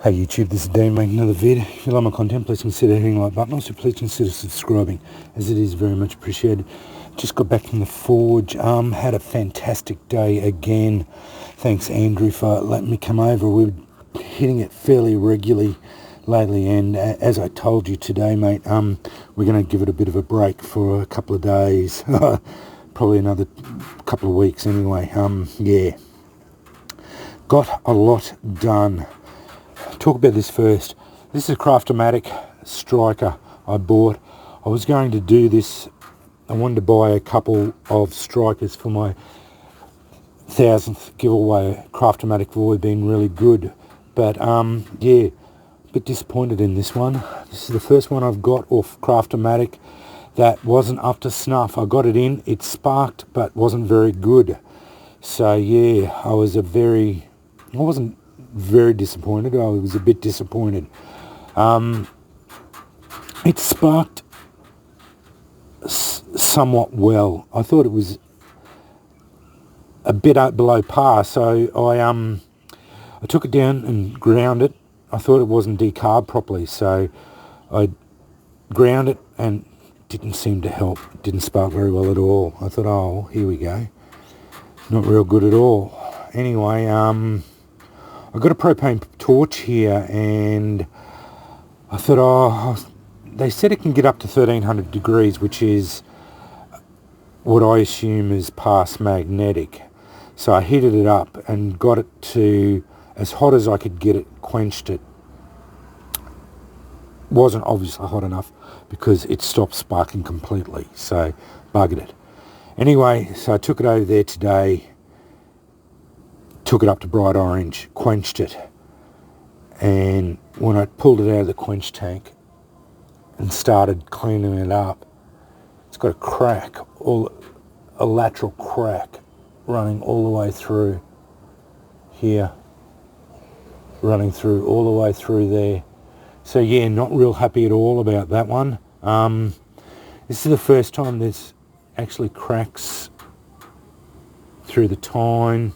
Hey YouTube, this is Dean making another vid. If you like my content, please consider hitting the like button. Also, please consider subscribing, as it is very much appreciated. Just got back from the forge. Had a fantastic day again. Thanks Andrew for letting me come over. We're hitting it fairly regularly lately, and as I told you today, mate, we're going to give it a bit of a break for a couple of days. Probably another couple of weeks anyway. Yeah. Got a lot done. Talk about this first. This is a Craft-O-Matic striker I bought. I was going to do this. I wanted to buy a couple of strikers for my 1000th giveaway. Craft-O-Matic have always been really good, but yeah, a bit disappointed in this one. This is the first one I've got off Craft-O-Matic that wasn't up to snuff. I got it in, it sparked, but wasn't very good. So yeah, I wasn't very disappointed. I was a bit disappointed. It sparked somewhat well. I thought it was a bit below par, so I took it down and ground it. I thought it wasn't decarbed properly, so I ground it and didn't seem to help. It didn't spark very well at all. I thought, oh, here we go. Not real good at all. Anyway, I've got a propane torch here, and I thought, oh, they said it can get up to 1300 degrees, which is what I assume is past magnetic. So I heated it up and got it to as hot as I could get it, quenched it. Wasn't obviously hot enough because it stopped sparking completely, so buggered it. Anyway, so I took it over there today, took it up to bright orange, quenched it, and when I pulled it out of the quench tank and started cleaning it up, it's got a crack, a lateral crack running all the way through here, running through all the way through there. So yeah, not real happy at all about that one. This is the first time there's actually cracks through the tine.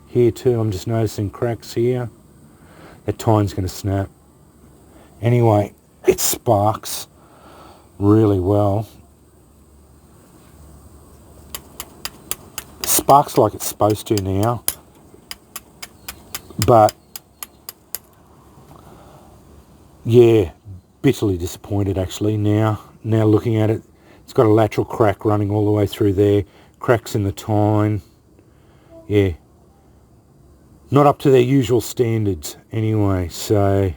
Here too, I'm just noticing cracks here. That tine's going to snap. Anyway, it sparks really well. It sparks like it's supposed to now, but yeah, bitterly disappointed actually now looking at it. It's got a lateral crack running all the way through there, cracks in the tine. Yeah, not up to their usual standards anyway. So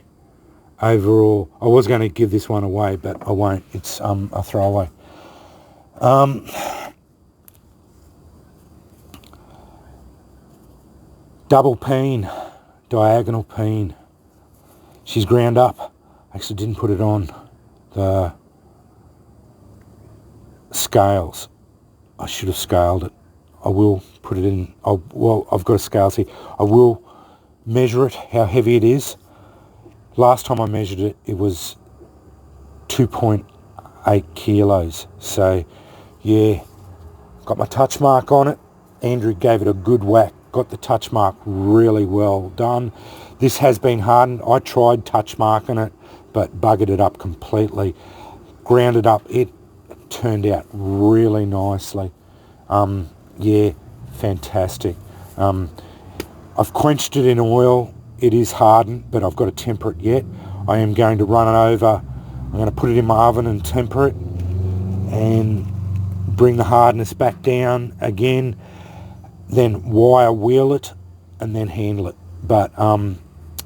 overall, I was going to give this one away, but I won't. It's a throwaway. Double peen, diagonal peen. She's ground up. Actually didn't put it on the scales. I should have scaled it. I will put it in. Well, I've got a scale here. I will measure it, how heavy it is. Last time I measured it, it was 2.8 kilos. So yeah, got my touch mark on it. Andrew gave it a good whack. Got the touch mark really well done. This has been hardened. I tried touch marking it, but buggered it up completely. Ground it up. It turned out really nicely. Yeah, fantastic. I've quenched it in oil. It is hardened, but I've got to temper it yet. I am going to run it over. I'm going to put it in my oven and temper it and bring the hardness back down again, then wire wheel it and then handle it. But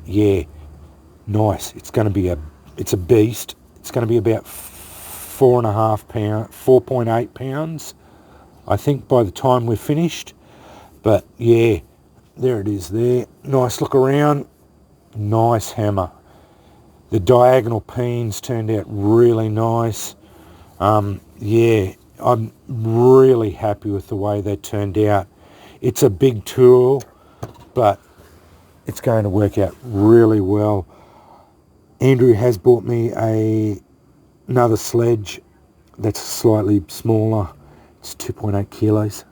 yeah, nice. It's going to be it's a beast. It's going to be about 4.8 pounds, I think, by the time we're finished. But yeah, there it is there. Nice look around. Nice hammer. The diagonal peens turned out really nice. Yeah, I'm really happy with the way they turned out. It's a big tool, but it's going to work out really well. Andrew has bought me another sledge that's slightly smaller. It's 2.8 kilos.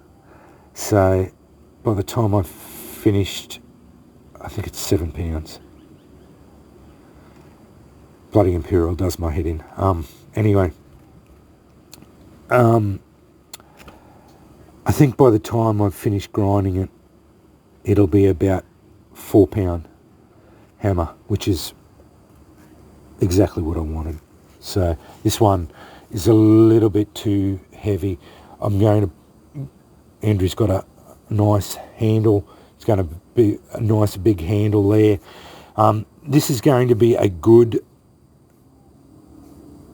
So by the time I've finished, I think it's 7 pounds. bloody Imperial does my head in. Anyway, I think by the time I've finished grinding it, it'll be about 4 pound hammer, which is exactly what I wanted. So this one is a little bit too heavy. Andrew's got a nice handle. It's going to be a nice big handle there. This is going to be a good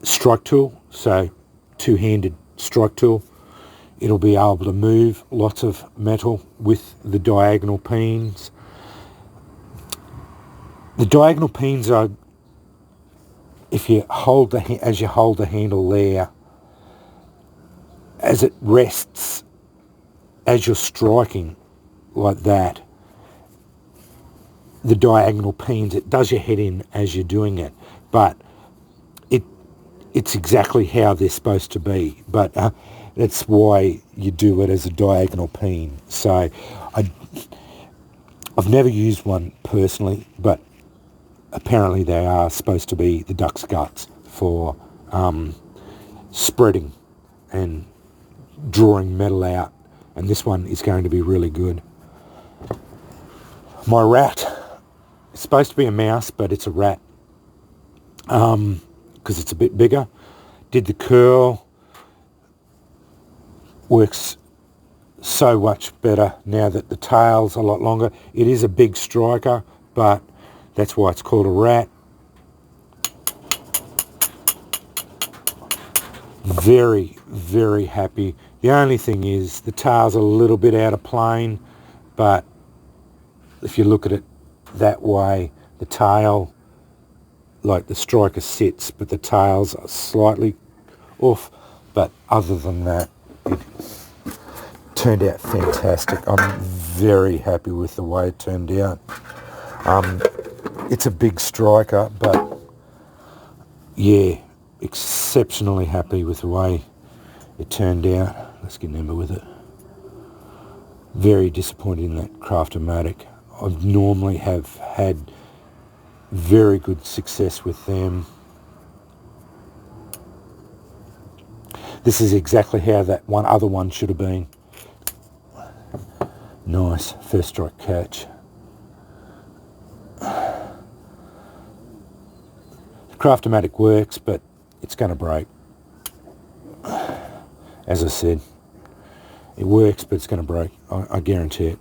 strike tool, so two-handed strike tool. It'll be able to move lots of metal with the diagonal pins. The diagonal pins are, if you hold as you hold the handle there, as it rests, as you're striking like that, the diagonal pins, it does your head in as you're doing it, but it's exactly how they're supposed to be. But that's why you do it as a diagonal pin. So I've never used one personally, but apparently they are supposed to be the duck's guts for spreading and drawing metal out, and this one is going to be really good. My rat, it's supposed to be a mouse, but it's a rat because it's a bit bigger. Did the curl, works so much better now that the tail's a lot longer. It is a big striker, but that's why it's called a rat. Very, very happy. The only thing is the tail's a little bit out of plane, but if you look at it that way, the tail, like the striker sits, but the tail's slightly off. But other than that, it turned out fantastic. I'm very happy with the way it turned out. It's a big striker, but yeah, exceptionally happy with the way it turned out. Let's get an ember with it. Very disappointed in that Craft-O-Matic. I normally have had very good success with them. This is exactly how that other one should have been. Nice first strike catch. The Craft-O-Matic works, but it's going to break. As I said, it works, but it's going to break. I guarantee it.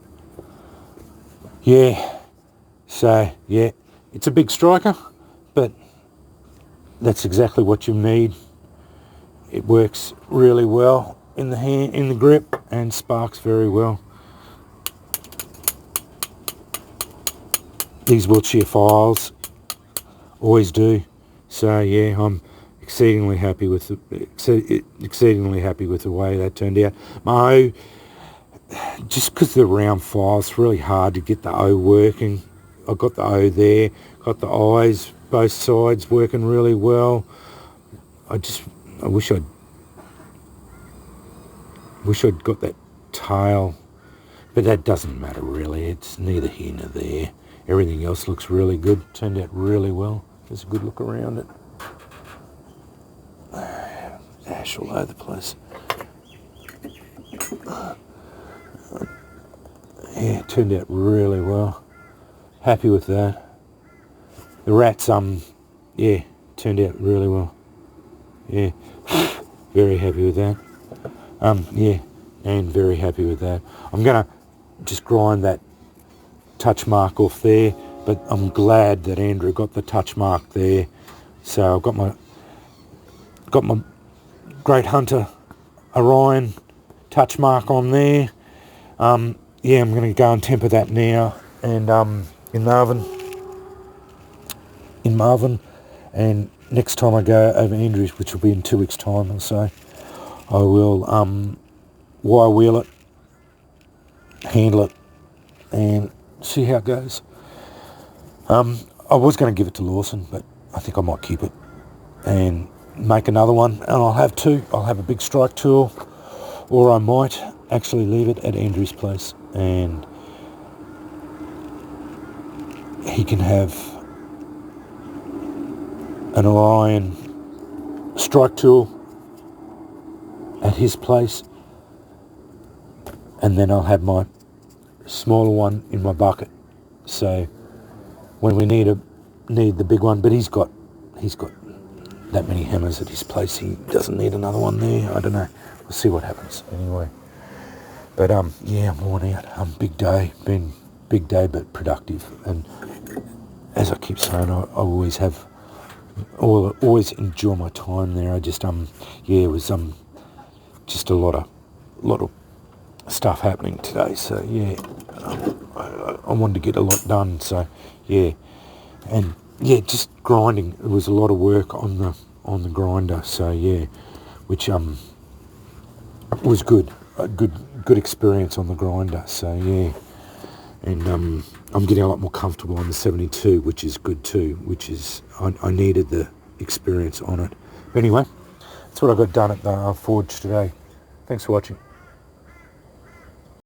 Yeah. So, yeah, it's a big striker, but that's exactly what you need. It works really well in the hand, in the grip, and sparks very well. These Wiltshire files always do. So yeah, I'm exceedingly happy with the way that turned out. My O, just because the round files, it's really hard to get the O working. I've got the O there, got the eyes, both sides working really well. I wish I'd got that tail, but that doesn't matter really. It's neither here nor there. Everything else looks really good. Turned out really well. There's a good look around it. Ash all over the place. Yeah, it turned out really well. Happy with that. The rats, yeah, turned out really well. Yeah, very happy with that. Yeah, and very happy with that. I'm gonna just grind that touch mark off there, but I'm glad that Andrew got the touch mark there. So I've got my Great Hunter Orion touch mark on there. Yeah, I'm going to go and temper that now, and in Marvin, and next time I go over Andrews, which will be in 2 weeks' time or so, I will wire wheel it, handle it, and see how it goes. I was going to give it to Lawson, but I think I might keep it and make another one, and I'll have two. I'll have a big strike tool, or I might actually leave it at Andrew's place, and he can have an Orion strike tool at his place, and then I'll have my smaller one in my bucket. So when we need the big one, but he's got that many hammers at his place. He doesn't need another one there. I don't know. We'll see what happens anyway. But yeah, I'm worn out. Big day, been big day, but productive. And as I keep saying, I always enjoy my time there. I just it was just a lot of stuff happening today. So yeah, I wanted to get a lot done. So yeah, and yeah, just grinding. It was a lot of work on the grinder. So yeah, which was good. A good experience on the grinder. So yeah, and I'm getting a lot more comfortable on the 72, which is good too. Which is I needed the experience on it. But anyway, that's what I got done at the forge today. Thanks for watching.